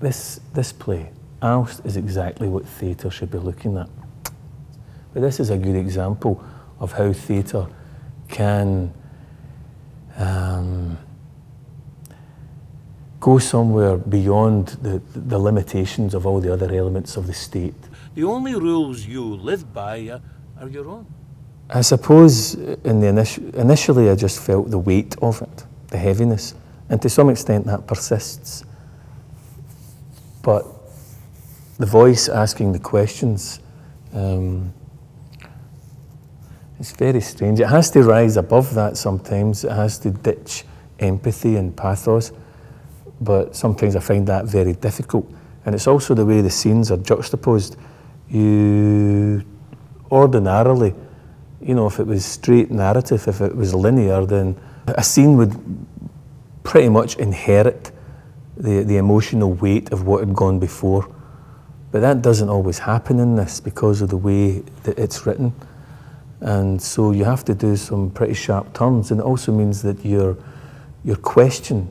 this play, Aalst, is exactly what theatre should be looking at. But this is a good example of how theatre can go somewhere beyond the limitations of all the other elements of the state. The only rules you live by are your own. I suppose initially I just felt the weight of it, the heaviness, and to some extent that persists. But the voice asking the questions, it's very strange. It has to rise above that sometimes. It has to ditch empathy and pathos, but sometimes I find that very difficult. And it's also the way the scenes are juxtaposed. You ordinarily, you know, if it was straight narrative, if it was linear, then a scene would pretty much inherit the emotional weight of what had gone before. But that doesn't always happen in this because of the way that it's written. And so you have to do some pretty sharp turns, and it also means that your question,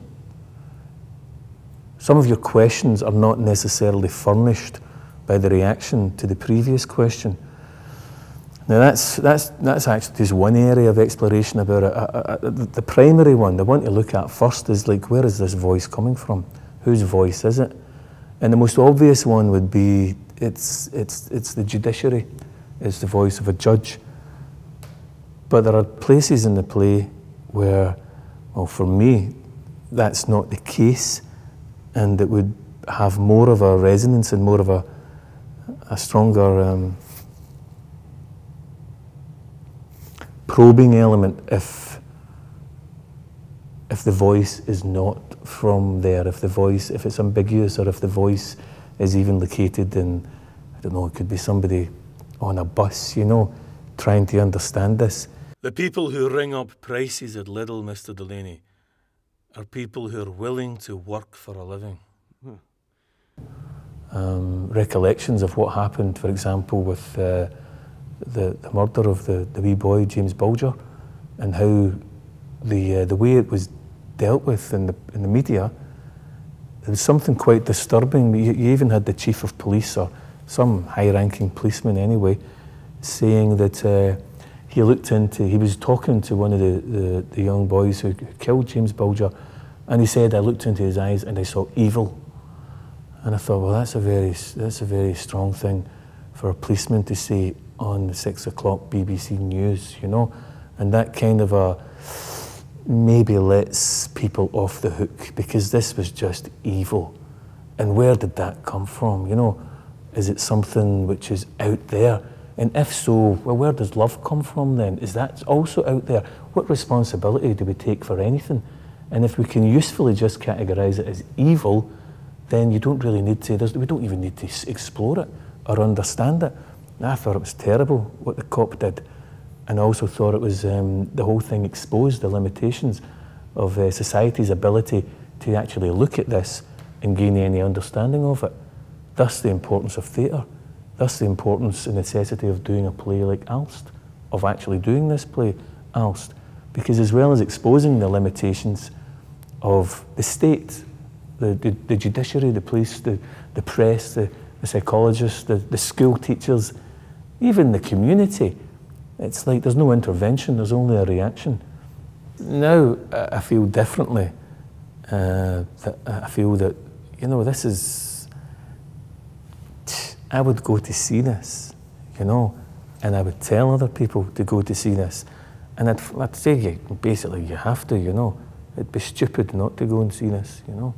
some of your questions are not necessarily furnished by the reaction to the previous question. Now that's actually just one area of exploration about it. The primary one, the one to look at first is like, where is this voice coming from? Whose voice is it? And the most obvious one would be, it's the judiciary, it's the voice of a judge. But there are places in the play where, well, for me, that's not the case, and it would have more of a resonance and more of a stronger probing element if the voice is not from there, if it's ambiguous, or if the voice is even located in, I don't know, it could be somebody on a bus, you know, trying to understand this. The people who ring up prices at Lidl, Mr. Delaney, are people who are willing to work for a living. Recollections of what happened, for example, with the murder of the wee boy, James Bulger, and how the way it was dealt with in the media, there was something quite disturbing. You even had the chief of police, or some high-ranking policeman anyway, saying that he was talking to one of the young boys who killed James Bulger, and he said, I looked into his eyes and I saw evil. And I thought, well, that's a very strong thing for a policeman to say on the 6 o'clock BBC News, you know, and that kind of maybe lets people off the hook, because this was just evil. And where did that come from, you know? Is it something which is out there? And if so, well, where does love come from then? Is that also out there? What responsibility do we take for anything? And if we can usefully just categorise it as evil, then you don't really need to, we don't even need to explore it or understand it. And I thought it was terrible what the cop did. And I also thought it was, the whole thing exposed the limitations of society's ability to actually look at this and gain any understanding of it. Thus the importance of theatre. Thus the importance and necessity of doing a play like Aalst, of actually doing this play, Aalst. Because as well as exposing the limitations of the state, the judiciary, the police, the press, the psychologists, the school teachers, even the community, it's like there's no intervention, there's only a reaction. Now I feel differently. I feel that, you know, this is, I would go to see this, you know, and I would tell other people to go to see this. And I'd say, basically, you have to, you know. It'd be stupid not to go and see this, you know.